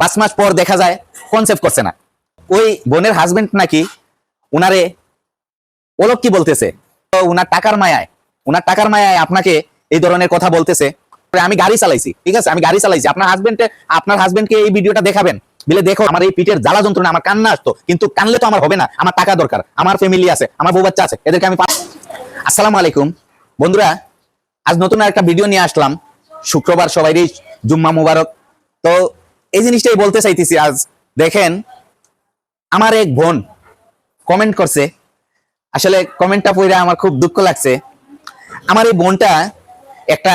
5 মাস পর দেখা যায় কনসেপ্ট করছে না। ওই বোনের হাজবেন্ড নাকি উনারে ওলক কি বলতেছে, তো উনার টাকার মায়ায় আপনাকে এই ধরনের কথা বলতেছে। আমি গাড়ি চালাইছি, ঠিক আছে, আমি গাড়ি চালাইছি, আপনার হাজবেন্ডকে এই ভিডিওটা দেখাবেন, বলে দেখো আমার এই পিঠের জ্বালা যন্ত্রণা, আমার কান্না আসতো, কিন্তু কানলে তো আমার হবে না, আমার টাকা দরকার, আমার ফ্যামিলি আছে, আমার বউ বাচ্চা আছে, এদেরকে আমি। আসসালামু আলাইকুম বন্ধুরা, আজ নতুন একটা ভিডিও নিয়ে আসলাম। শুক্রবার, সবাইরই জুম্মা মুবারক। তো এই জিনিসটাই বলতে চাইতেছি। আজ দেখেন, আমার এক বোন কমেন্ট করছে, আসলে কমেন্টটা পড়ে আমার খুব দুঃখ লাগছে। আমার এই বোনটা একটা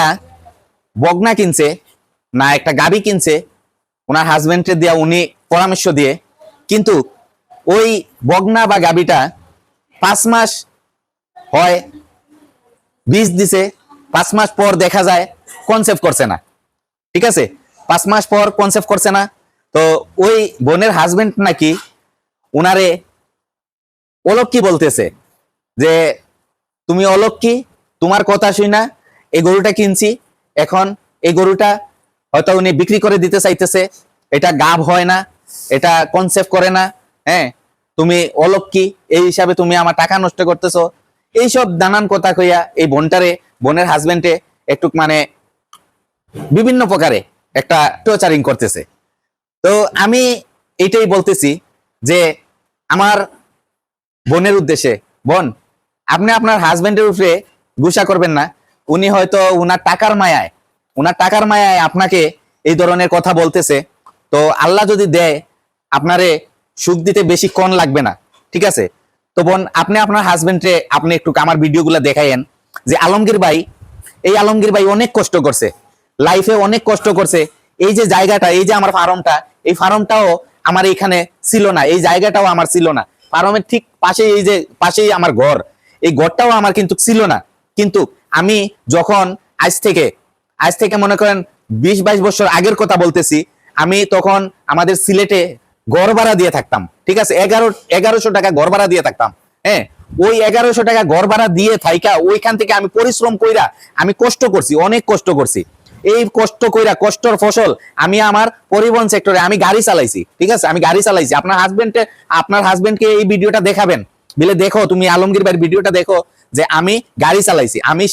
বগনা কিনছে না একটা গাবি কিনছে ওনার হাজবেন্ডের দিয়া, উনি পরামর্শ দিয়ে, কিন্তু ওই বগনা বা গাবিটা 5 মাস হয় বীজ দিছে, 5 মাস পর দেখা যায় কনসেপ্ট করছে না, ঠিক আছে, 5 মাস পর কনসেপ্ট করছে না। তো ওই বোনের হাজবেন্ড নাকি উনারে অলক্ষী বলতেছে যে তুমি অলক্ষী, তোমার কথা শুই না এই গরুটা কিনছি, এখন এই গরুটা হয়তো উনি বিক্রি করে দিতে চাইতেছে, এটা গাব হয় না, এটা কনসেপ্ট করে না, হ্যাঁ তুমি অলক্ষী, এই হিসাবে তুমি আমার টাকা নষ্ট করতেছো, এইসব নানান কথা কইয়া এই বোনের হাজবেন্ডে একটু মানে বিভিন্ন প্রকারে একটা টর্চারিং করতেছে। তো আমি এটাই বলতেছি যে আমার বোনের উদ্দেশ্যে, বোন আপনি আপনার হাজবেন্ডের উপরে গুসা করবেন না। উনি হয়তো উনার টাকার মায়ায় আপনাকে এই ধরনের কথা বলতেছে। তো আল্লাহ যদি দেয় আপনারে সুখ দিতে বেশিক্ষণ লাগবে না, ঠিক আছে। তো বোন, আপনি আপনার হাজবেন্ডে আপনি একটু আমার ভিডিওগুলো দেখাইয়েন যে আলমগীর ভাই অনেক কষ্ট করছে, লাইফে অনেক কষ্ট করছে। এই যে জায়গাটা, এই যে আমার ফার্মটা, এই ফার্মটাও আমার এখানে ছিল না, এই জায়গাটাও আমার ছিল না, ফার্মের ঠিক পাশেই এই যে পাশেই আমার ঘর, এই ঘরটাও আমার কিন্তু ছিল না। কিন্তু আমি যখন আজ থেকে মনে করেন 20-22 বছর আগের কথা বলতেছি, আমি তখন আমাদের সিলেটে ঘর ভাড়া দিয়ে থাকতাম, ঠিক আছে, 1100 টাকা ঘর ভাড়া দিয়ে থাকতাম। হ্যাঁ, ওই 1100 টাকা ঘর ভাড়া দিয়ে থাইকা ওইখান থেকে আমি পরিশ্রম কইরা আমি কষ্ট করছি, অনেক কষ্ট করছি। এই কষ্ট কইরা, কষ্টর ফসল আমি আমার পরিবহন সেক্টরে আমি গাড়ি চালাইছি, ঠিক আছে, আমি গাড়ি চালাইছি। আপনার হাজবেন্ডকে এই ভিডিওটা দেখাবেন, বলে দেখো তুমি আলমগীর ভাইয়ের ভিডিওটা দেখো যে আমি গাড়ি চালাইছি। আমি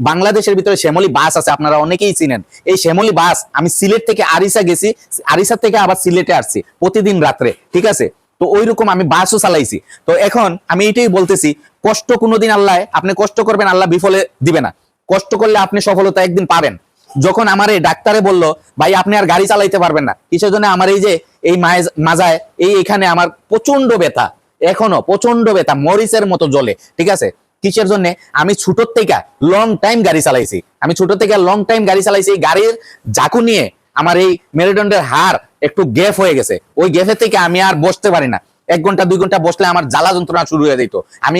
বাংলাদেশের ভিতরে শ্যামলী বাস আছে, আপনারা অনেকেই চিনেন এই শ্যামলী বাস। আমি সিলেট থেকে আরিসা গেছি, আরিসা থেকে আবার সিলেটে আসছি প্রতিদিন রাত্রে, ঠিক আছে। তো ওইরকম আমি বাসও চালাইছি। তো এখন আমি এটাই বলতেছি, কষ্ট কোনোদিন আপনি কষ্ট করবেন, আল্লাহ বিফলে দিবে না। কষ্ট করলে আপনি সফলতা একদিন পাবেন। যখন আমার এই ডাক্তারে বলল ভাই আপনি আর গাড়ি চালাইতে পারবেন না, কিসের জন্য, আমার এই যে এই মাজায় এখানে আমার প্রচন্ড ব্যথা, এখনো প্রচন্ড ব্যথা, মরিচের মতো জ্বলে, ঠিক আছে। কিসের জন্য, আমি ছোট থেকে লং টাইম গাড়ি চালাইছি, এই গাড়ির ঝাঁকু নিয়ে আমার এই মেরুদণ্ডের হাড় একটু গ্যাপ হয়ে গেছে, ওই গ্যাপের থেকে আমি আর বসতে পারি না। 1 ঘন্টা 2 ঘন্টা বসলে আমার জ্বালা যন্ত্রণা শুরু হয়ে যেত। আমি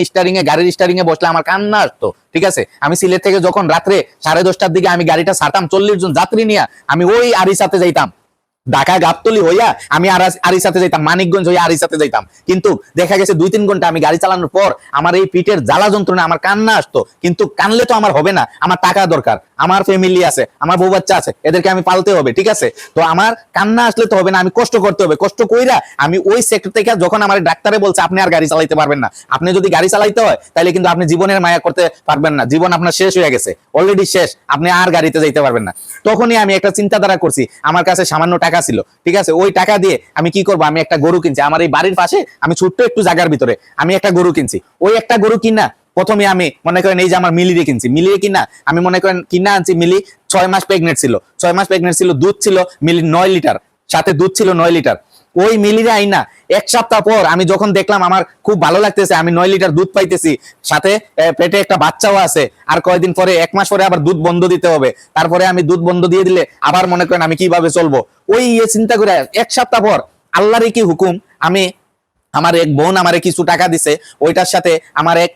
গাড়ির স্টারিং এ বসলে আমার কান্না আসতো, ঠিক আছে। আমি সিলেট থেকে যখন রাত্রে 10:30টার দিকে আমি গাড়িটা ছাড়তাম 40 জন যাত্রী নিয়ে, আমি ওই আরিসাতে যাইতাম, ঢাকা গাবতলী হইয়া আমি আরিসাতে যাইতাম, মানিকগঞ্জ হইয়া আরিসাতে যাইতাম। কিন্তু দেখা গেছে 2-3 ঘন্টা আমি গাড়ি চালানোর পর আমার এই পিঠের জ্বালা যন্ত্রণা, আমার কান্না আসতো, কিন্তু কানলে তো আমার হবে না, আমার টাকা দরকার, আমার ফ্যামিলি আছে, আমার বউ বাচ্চা আছে, এদেরকে আমি পালতে হবে, ঠিক আছে। তো আমার কান্না আসলে তো হবে না, আমি কষ্ট করতে হবে। কষ্ট কইরা আমি ওই সেক্টর থেকে, যখন আমার ডাক্তারে বলছে আপনি আর গাড়ি চালাইতে পারবেন না, আপনি যদি গাড়ি চালাইতে হয় তাহলে কিন্তু আপনি জীবনের মায়া করতে পারবেন না, জীবন আপনার শেষ হয়ে গেছে, অলরেডি শেষ, আপনি আর গাড়িতে যাইতে পারবেন না। তখনই আমি একটা চিন্তাধারা করছি, আমার কাছে সামান্য টাকা ছিল, ঠিক আছে, ওই টাকা দিয়ে আমি কি করবো, আমি একটা গরু কিনছি, আমার এই বাড়ির পাশে আমি ছোট্ট একটু জায়গার ভিতরে আমি একটা গরু কিনছি। ওই একটা গরু কিনা প্রথমে আমি মনে করেন এই যে আমার মিলিরে কিনছি, মিলিরে কিনা আমি মনে করেন কিনা আনছি, মিলি 6 মাস প্রেগনেন্ট ছিল, দুধ ছিল মিলি 9 লিটার, সাথে দুধ ছিল 9 লিটার। ওই মিলিরে আইনা 1 সপ্তাহ পর আমি যখন দেখলাম আমার খুব ভালো লাগতেছে, আমি 9 লিটার দুধ পাইতেছি, সাথে পেটে একটা বাচ্চাও আছে, আর কয়েকদিন পরে 1 মাস পরে আবার দুধ বন্ধ দিতে হবে, তারপরে আমি দুধ বন্ধ দিয়ে দিলে আবার মনে করেন আমি কিভাবে চলবো, ওই চিন্তা করে 1 সপ্তাহ পর আল্লাহরই কি হুকুম, আমার এক বোন আমারে কিছু টাকা দিছে, ওইটার সাথে আমার এক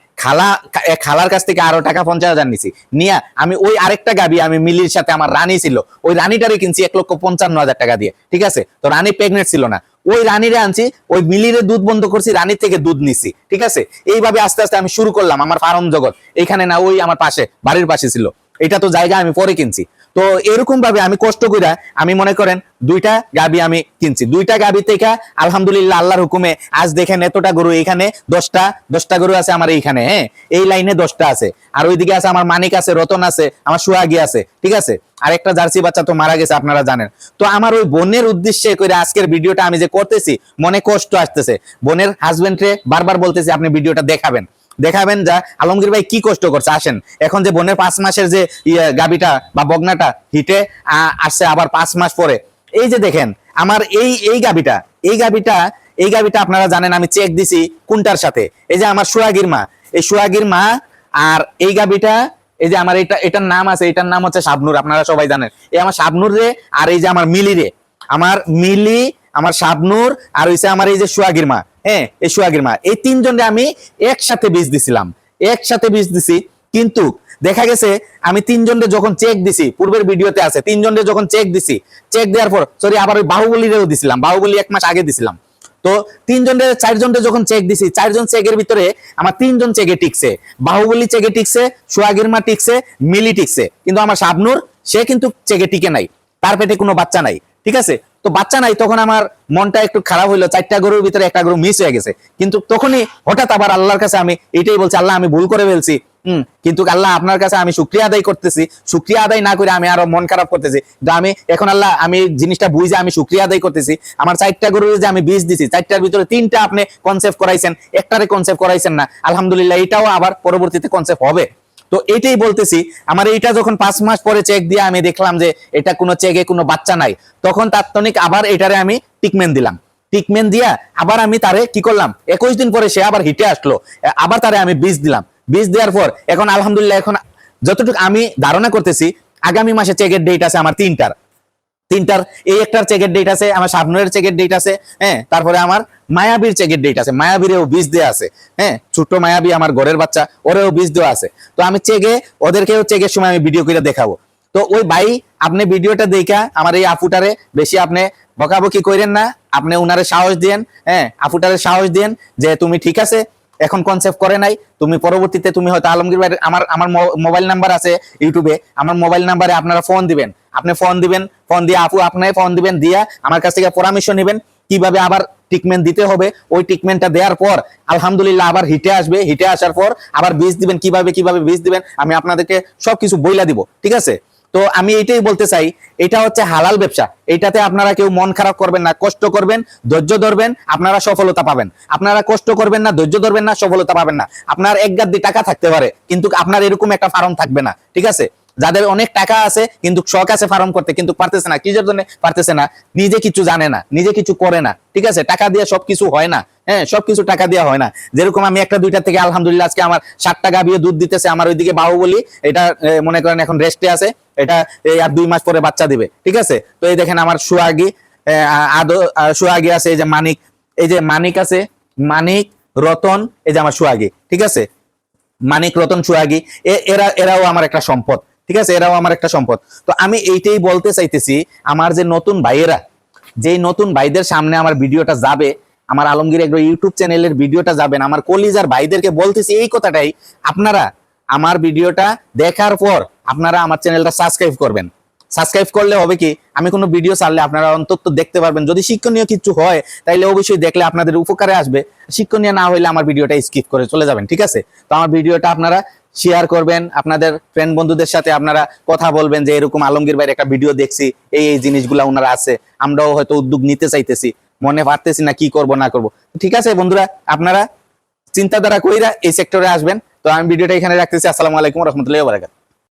খালার কাছ থেকে আরো টাকা 50,000 নিছি, নিয়ে আমি ওই আরেকটা গাবি, আমি মিলির সাথে আমার রানী ছিল, ওই রানীটারে কিনছি 1,55,000 টাকা দিয়ে, ঠিক আছে। তো রানী প্রেগনেন্ট ছিল না, ওই রানীরে আনছি, ওই মিলিরে দুধ বন্ধ করছি, রানী থেকে দুধ নিছি, ঠিক আছে। এইভাবে আস্তে আস্তে আমি শুরু করলাম আমার ফার্ম জগৎ। এখানে না, ওই আমার পাশে, বাড়ির পাশে ছিল, এটা তো জায়গা আমি পরে কিনছি। তো এরকম ভাবে আমি কষ্ট কইরা আমি মনে করেন 2টা গাবি আমি কিনছি, 2টা গাবি থেকে আলহামদুলিল্লাহ আল্লাহর হুকুমে আজ দেখেন এতটা গরু, এখানে 10টা গরু আছে আমার এইখানে, হ্যাঁ এই লাইনে 10টা আছে, আর ওইদিকে আছে আমার মানিক আছে, রতন আছে, আমার সোহাগী আছে, ঠিক আছে, আর একটা জার্সি বাচ্চা তো মারা গেছে আপনারা জানেন। তো আমার ওই বোনের উদ্দেশ্যে করে আজকের ভিডিওটা আমি যে করতেছি মনে কষ্ট আসতেছে, বোনের হাজবেন্ডরে বারবার বলতেছি আপনি ভিডিওটা দেখাবেন যা আলমগীর ভাই কি কষ্ট করছে। আসেন এখন যে বোনের 5 মাসের যে গাবিটা বা বগনাটা হিটে আসছে আবার 5 মাস পরে, এই যে দেখেন আমার এই গাবিটা আপনারা জানেন আমি চেক দিছি কোনটার সাথে, এই যে আমার সোহাগীর মা আর এই গাবিটা, এই যে আমার এটার নাম আছে, এটার নাম হচ্ছে শাবনূর, আপনারা সবাই জানেন। এই আমার শাবনূর রে, আর এই যে আমার মিলি আমার শাবনূর, আর হইছে আমার এই যে সোহাগীর মা, হ্যাঁ এই সোহাগীর মা, এই 3 জনরে আমি একসাথে বীজ দিছি। কিন্তু দেখা গেছে আমি 3 জনরে যখন চেক দিছি, পূর্বের ভিডিওতে আছে, 3 জনরে যখন চেক দিছি, চেক দেওয়ার পর সরি আবার ওই বাহুবলীরেও দিছিলাম, বাহুবলী 1 মাস আগে দিছিলাম। তো 3 জনের 4 জনরে যখন চেক দিছি, 4 জন চেকের ভিতরে আমার 3 জন চেকে টিকছে, বাহুবলী চেকে টিকছে, সোহাগীর মা টিকছে, মিলি টিকছে, কিন্তু আমার শাবনূর সে কিন্তু চেকে টিকে নাই, তার পেটে কোনো বাচ্চা নাই, ঠিক আছে। তো বাচ্চা নাই, তখন আমার মনটা একটু খারাপ হইলো, 4টা গরুর ভিতরে 1টা গরু মিস হয়ে গেছে। কিন্তু তখনই হঠাৎ আবার আল্লাহর কাছে আমি এটাই বলছি, আল্লাহ আমি ভুল করে ফেলছি, কিন্তু আল্লাহ আপনার কাছে আমি শুকরিয়া আদায় করতেছি, শুকরিয়া আদায় না করে আমি আরো মন খারাপ করতেছি। আমি এখন আল্লাহ আমি জিনিসটা বুঝে আমি শুকরিয়া আদায় করতেছি, আমার 4টা গরুর যে আমি বীজ দিছি, 4টার ভিতরে 3টা আপনি কনসেপ্ট করাইছেন, একটারে কনসেপ্ট করাইছেন না, আলহামদুলিল্লাহ এটাও আবার পরবর্তীতে কনসেপ্ট হবে। তো এটাই বলতেছি, আমার এইটা যখন 5 মাস পরে চেক দিয়ে আমি দেখলাম যে এটা কোনো চেকে কোনো বাচ্চা নাই, তখন তাৎক্ষণিক আবার এটারে আমি টিকমেন দিয়া আবার আমি তারে কি করলাম, 21 দিন পরে সে আবার হিটে আসলো, আবার তারে আমি বীজ দিলাম। বীজ দেওয়ার পর এখন আলহামদুলিল্লাহ, এখন যতটুকু আমি ধারণা করতেছি আগামী মাসে চেকের ডেট আছে আমার 3টার, এই একটার চেকের ডেট আছে, আমার শাবনূরের চেকের ডেট আছে, হ্যাঁ তারপরে আমার মায়াবীর চেকের ডেট আছে, মায়াবীরেও বীজ দেওয়া আছে, হ্যাঁ ছোট মায়াবী আমার ঘরের বাচ্চা, ওরেও বীজ দেওয়া আছে। তো আমি ওদেরকেও চেকের সময় আমি ভিডিও করে দেখাবো। তো ওই ভাই আপনি ভিডিওটা দেখা আমার এই আফুটারে বেশি আপনি বকাবকি করেন না, আপনি উনারে সাহস দিয়েন, হ্যাঁ আফুটারে সাহস দিয়েন যে তুমি ঠিক আছে, এখন কনসেপ্ট করে নাই, তুমি পরবর্তীতে তুমি হয়তো আলমগীর ভাই আমার মোবাইল নাম্বার আছে ইউটিউবে, আমার মোবাইল নাম্বারে আপনারা ফোন দিবেন, ফোন দিয়ে আপু আপনি ফোন দিবেন, দিয়া আমার কাছ থেকে পরামর্শ নেবেন কিভাবে আবার ট্রিটমেন্ট দিতে হবে। ওই ট্রিটমেন্টটা দেওয়ার পর আলহামদুলিল্লাহ আবার হিটে আসবে, হিটে আসার পর আবার বীজ দিবেন, কিভাবে বীজ দিবেন আমি আপনাদেরকে সবকিছু বইলা দিব, ঠিক আছে। তো আমি এইটাই বলতে চাই, এটা হচ্ছে হালাল ব্যবসা, এইটাতে আপনারা কেউ মন খারাপ করবেন না, কষ্ট করবেন, ধৈর্য ধরবেন, আপনারা সফলতা পাবেন। আপনারা কষ্ট করবেন না, ধৈর্য ধরবেন না, সফলতা পাবেন না। আপনার 1 গাদ্দি টাকা থাকতে পারে, কিন্তু আপনার এরকম একটা ফার্ম থাকবে না, ঠিক আছে। যাদের অনেক টাকা আছে কিন্তু শখ আছে ফার্ম করতে, কিন্তু পারতেছে না, কিসের জন্য পারতেছে না, নিজে কিছু জানে না, নিজে কিছু করে না, ঠিক আছে। টাকা দিয়ে সবকিছু হয় না, হ্যাঁ সবকিছু টাকা দিয়ে হয় না। যেরকম আমি 1টা 2টা থেকে আলহামদুলিল্লাহ আজকে আমার 7টা গাভীও দুধ দিতেছে, আমার ওইদিকে বাহুবলী এটা মনে করেন এখন রেস্টে আছে, এটা এই আর 2 মাস পরে বাচ্চা দিবে, ঠিক আছে। তো এই দেখেন আমার সোহাগী আছে, এই যে মানিক আছে, মানিক রতন, এই যে আমার সোহাগী, ঠিক আছে, মানিক রতন সোহাগী, এরাও আমার একটা সম্পদ, ঠিক আছে, এরাও আমার একটা সম্পদ। তো আমি এইটাই বলতে চাইতেছি, আমার যে নতুন ভাইয়েরা, যেই নতুন ভাইদের সামনে আমার ভিডিওটা যাবে, আমার আলমগীর এগ্রো ইউটিউব চ্যানেলের ভিডিওটা যাবেন, আমার কলিজার ভাইদেরকে বলতেছি এই কথাটাই, আপনারা আমার ভিডিওটা দেখার পর আপনারা আমার চ্যানেলটা সাবস্ক্রাইব করবেন। সাবস্ক্রাইব করলে হবে কি, আমি কোনো ভিডিও ছাড়লে আপনারা অন্তত দেখতে পারবেন, যদি শিক্ষণীয় কিছু হয় তাইলে অবশ্যই দেখলে আপনাদের উপকারে আসবে, শিক্ষণীয় না হইলে আমার ভিডিওটা স্কিপ করে চলে যাবেন, ঠিক আছে। তো আমার ভিডিওটা আপনারা শেয়ার করবেন, আপনাদের ফ্রেন্ড বন্ধুদের সাথে আপনারা কথা বলবেন যে এরকম আলমগীর ভাইয়ের একটা ভিডিও দেখছি, এই জিনিসগুলা ওনারা আছে, আমরাও হয়তো উদ্যোগ নিতে চাইতেছি, মনে পারতেছি না কি করব না করব, ঠিক আছে বন্ধুরা, আপনারা চিন্তাধারা কইরা এই সেক্টরে আসবেন। তো আমি ভিডিওটা এখানে রাখতেছি। আসসালামু আলাইকুম ওয়া রাহমাতুল্লাহি ওয়া বারাকাতুহু।